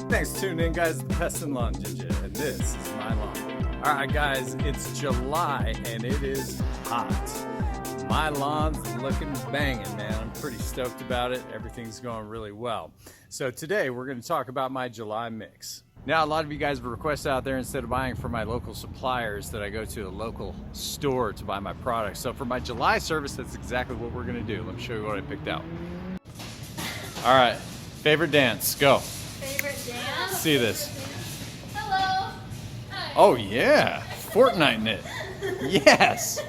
Thanks for tuning in, guys, to the Pest and Lawn Ginja, and this is my lawn. Alright guys, it's July and it is hot. My lawn's looking banging, man. I'm pretty stoked about it. Everything's going really well. So today we're going to talk about my July mix. Now, a lot of you guys have requested out there, instead of buying from my local suppliers, that I go to a local store to buy my products. So for my July service, that's exactly what we're going to do. Let me show you what I picked out. Alright, favorite dance, go. Favorite dance? See this. Hello. Hi. Oh yeah, Fortnite knit. Yes.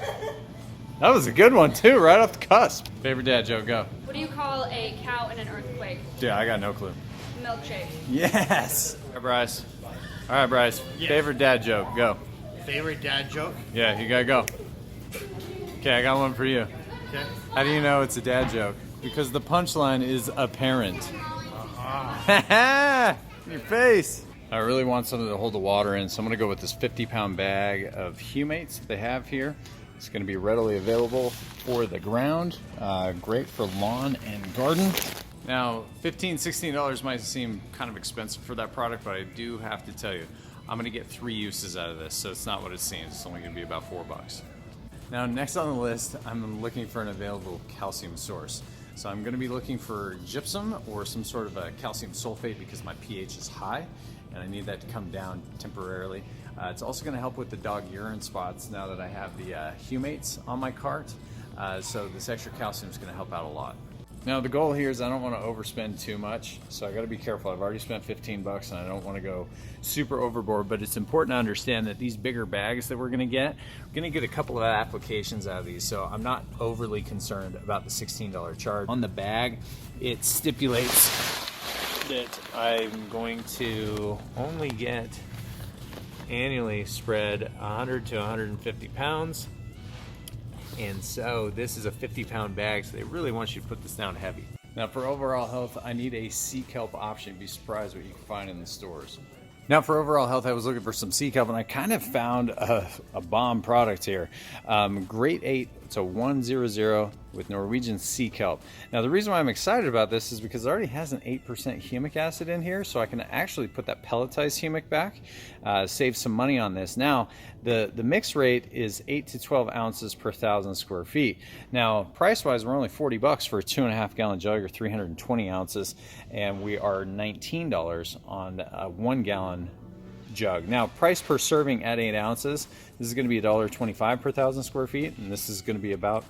That was a good one too, right off the cusp. Favorite dad joke, go. What do you call a cow in an earthquake? Yeah, I got no clue. Milkshake. Yes. All right, Bryce. All right, Bryce. Yeah. Favorite dad joke, go. Favorite dad joke? Yeah, you gotta go. Okay, I got one for you. Okay. How do you know it's a dad joke? Because the punchline is apparent. In your face. I really want something to hold the water in, so I'm gonna go with this 50-pound bag of humates they have here. It's going to be readily available for the ground. Great for lawn and garden. Now, $15, $16 might seem kind of expensive for that product, but I do have to tell you, I'm going to get 3 uses out of this, so it's not what it seems. It's only going to be about $4. Now, next on the list, I'm looking for an available calcium source. So I'm going to be looking for gypsum or some sort of a calcium sulfate because my pH is high and I need that to come down temporarily. It's also going to help with the dog urine spots now that I have the humates on my cart. So this extra calcium is going to help out a lot. Now the goal here is I don't want to overspend too much, so I got to be careful. I've already spent $15 and I don't want to go super overboard, but it's important to understand that these bigger bags that we're going to get a couple of applications out of these, so I'm not overly concerned about the $16 charge. On the bag, it stipulates that I'm going to only get annually spread 100 to 150 pounds. And so this is a 50-pound bag, so they really want you to put this down heavy. Now for overall health, I need a Sea Kelp option. You'd be surprised what you can find in the stores. Now for overall health, I was looking for some Sea Kelp and I kind of found a bomb product here. Grade 8, it's a 100 with Norwegian Sea Kelp. Now the reason why I'm excited about this is because it already has an 8% humic acid in here, so I can actually put that pelletized humic back, save some money on this. Now the mix rate is 8 to 12 ounces per 1,000 square feet. Now price wise, we're only $40 for a 2.5 gallon jug or 320 ounces, and we are $19 on a 1 gallon jug. Now price per serving at 8 ounces, this is going to be $1.25 per 1,000 square feet, and this is going to be about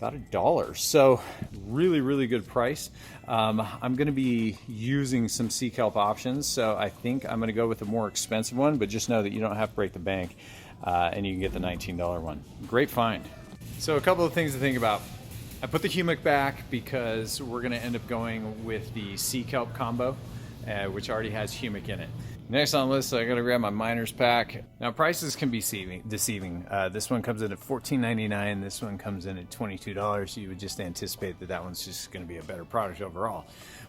$1. So really good price. I'm going to be using some Sea Kelp options, so I think I'm going to go with a more expensive one, but just know that you don't have to break the bank, and you can get the $19 one. Great find. So a couple of things to think about. I put the humic back because we're going to end up going with the Sea Kelp combo, which already has humic in it. Next on the list, I gotta grab my miner's pack. Now prices can be deceiving. This one comes in at $14.99. This one comes in at $22. You would just anticipate that one's just gonna be a better product overall.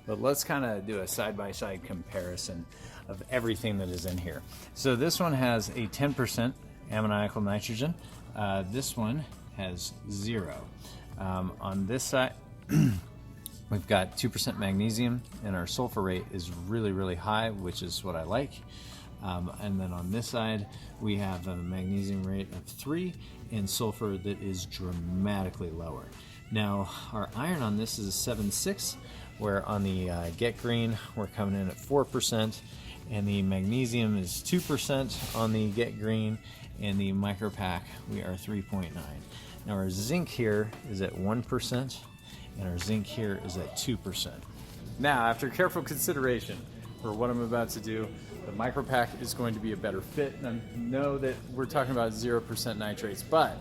But let's kind of do a side-by-side comparison of everything that is in here. So this one has a 10% ammoniacal nitrogen. This one has 0. On this side, we've got 2% magnesium, and our sulfur rate is really high, which is what I like. And then on this side, we have a magnesium rate of 3 and sulfur that is dramatically lower. Now, our iron on this is a 7.6, where on the Get Green, we're coming in at 4%, and the magnesium is 2% on the Get Green, and the Micro Pack, we are 3.9. Now, our zinc here is at 1%. And our zinc here is at 2%. Now, after careful consideration for what I'm about to do, the Micro Pack is going to be a better fit. And I know that we're talking about 0% nitrates, but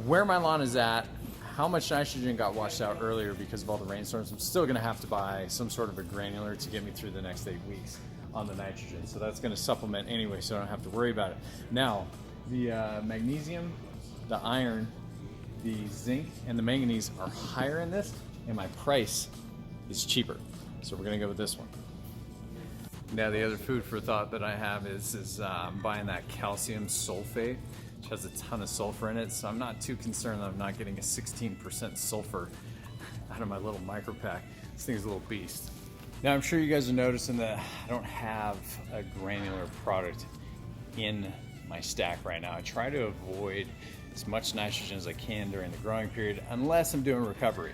where my lawn is at, how much nitrogen got washed out earlier because of all the rainstorms, I'm still going to have to buy some sort of a granular to get me through the next 8 weeks on the nitrogen. So that's going to supplement anyway, so I don't have to worry about it. Now, the magnesium, the iron, the zinc and the manganese are higher in this, and my price is cheaper. So we're gonna go with this one. Now the other food for thought that I have is I'm buying that calcium sulfate, which has a ton of sulfur in it. So I'm not too concerned that I'm not getting a 16% sulfur out of my little Micro Pack. This thing's a little beast. Now I'm sure you guys are noticing that I don't have a granular product in my stack right now. I try to avoid as much nitrogen as I can during the growing period unless I'm doing recovery.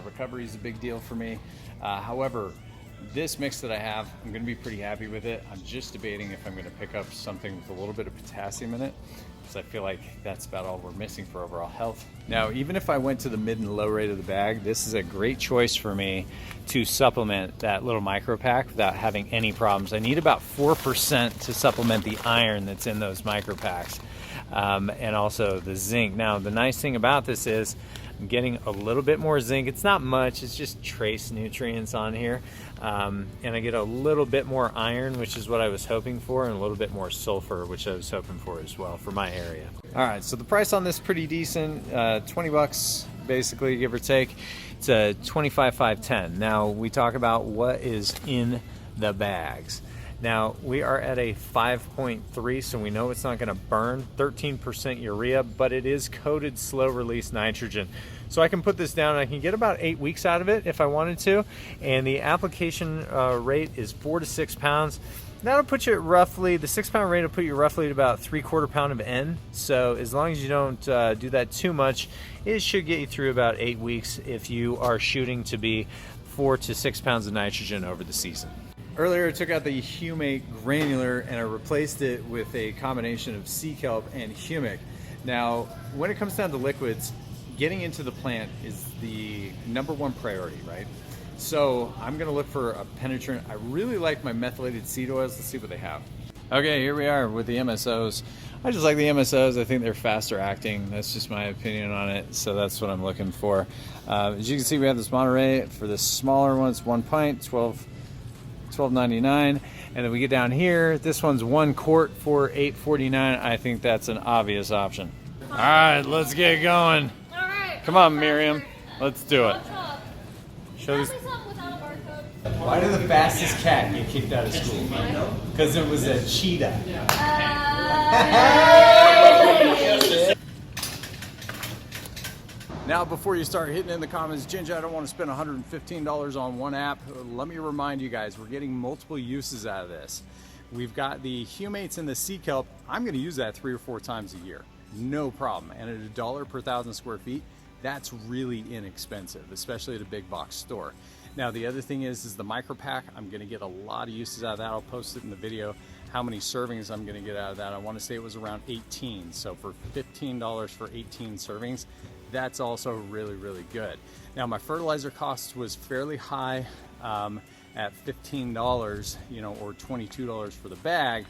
Recovery is a big deal for me. However, this mix that I have, I'm going to be pretty happy with it. I'm just debating if I'm going to pick up something with a little bit of potassium in it, because I feel like that's about all we're missing for overall health. Now, even if I went to the mid and low rate of the bag, this is a great choice for me to supplement that little micro pack without having any problems. I need about 4% to supplement the iron that's in those micro packs, and also the zinc. Now, the nice thing about this is I'm getting a little bit more zinc. It's not much, it's just trace nutrients on here. And I get a little bit more iron, which is what I was hoping for, and a little bit more sulfur, which I was hoping for as well for my area. All right, so the price on this is pretty decent, 20 bucks basically, give or take. It's a 25,510. Now we talk about what is in the bags. Now we are at a 5.3, so we know it's not going to burn. 13% urea, but it is coated slow release nitrogen. So I can put this down and I can get about 8 weeks out of it if I wanted to. And the application rate is 4 to 6 pounds. That'll put you at roughly, the 6 pound rate will put you roughly at about 3/4 pound of N. So as long as you don't do that too much, it should get you through about 8 weeks if you are shooting to be 4 to 6 pounds of nitrogen over the season. Earlier I took out the Humate granular and I replaced it with a combination of Sea Kelp and Humic. Now, when it comes down to liquids, getting into the plant is the #1 priority, right? So I'm gonna look for a penetrant. I really like my methylated seed oils. Let's see what they have. Okay, here we are with the MSOs. I just like the MSOs. I think they're faster acting. That's just my opinion on it. So that's what I'm looking for. As you can see, we have this Monterey. For the smaller one, it's 1 pint, $12.99, and then we get down here, this one's 1 quart for $8.49. I think that's an obvious option. All right, let's get going. All right. Come on, Miriam, let's do it. Show this. Why did the fastest cat get kicked out of school? Because it was a cheetah. Now, before you start hitting in the comments, Ginja, I don't want to spend $115 on one app. Let me remind you guys, we're getting multiple uses out of this. We've got the Humates and the Sea Kelp. I'm going to use that 3 or 4 times a year. No problem. And at $1 per 1,000 square feet, that's really inexpensive, especially at a big box store. Now, the other thing is the micro pack. I'm going to get a lot of uses out of that. I'll post it in the video how many servings I'm going to get out of that. I want to say it was around 18. So for $15 for 18 servings, that's also really, really good. Now, my fertilizer cost was fairly high at $15, or $22 for the bag.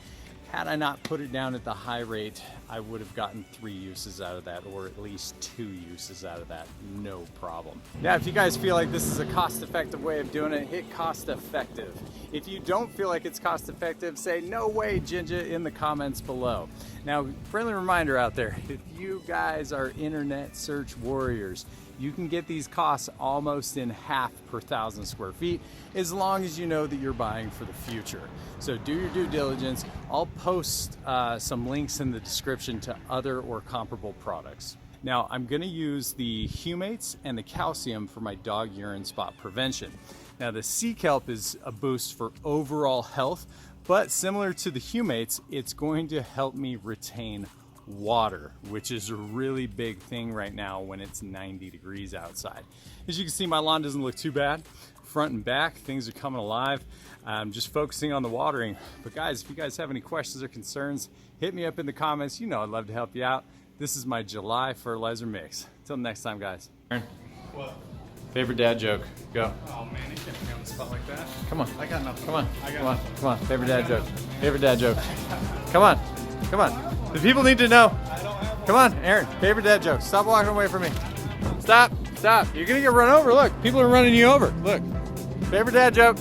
Had I not put it down at the high rate, I would have gotten 3 uses out of that, or at least 2 uses out of that, no problem. Now, if you guys feel like this is a cost-effective way of doing it, hit cost-effective. If you don't feel like it's cost-effective, say, no way, Ginja, in the comments below. Now, friendly reminder out there, if you guys are internet search warriors, you can get these costs almost in half per 1,000 square feet, as long as you know that you're buying for the future. So do your due diligence. I'll post some links in the description to other or comparable products. Now, I'm gonna use the Humates and the calcium for my dog urine spot prevention. Now, the Sea Kelp is a boost for overall health, but similar to the Humates, it's going to help me retain water, which is a really big thing right now when it's 90 degrees outside. As you can see, my lawn doesn't look too bad. Front and back, things are coming alive. I'm just focusing on the watering. But guys, if you guys have any questions or concerns, hit me up in the comments. You know I'd love to help you out. This is my July fertilizer mix. Until next time, guys. What? Favorite dad joke, go. Oh man, you can't put me on the spot like that. Come on. I got nothing. Come on, I got come on, nothing. come on. Favorite dad joke. Favorite dad joke. Come on, come on. The people need to know. Come on, Aaron. Favorite dad joke. Stop walking away from me. Stop, stop. You're gonna get run over. Look, people are running you over. Look. Favorite dad joke.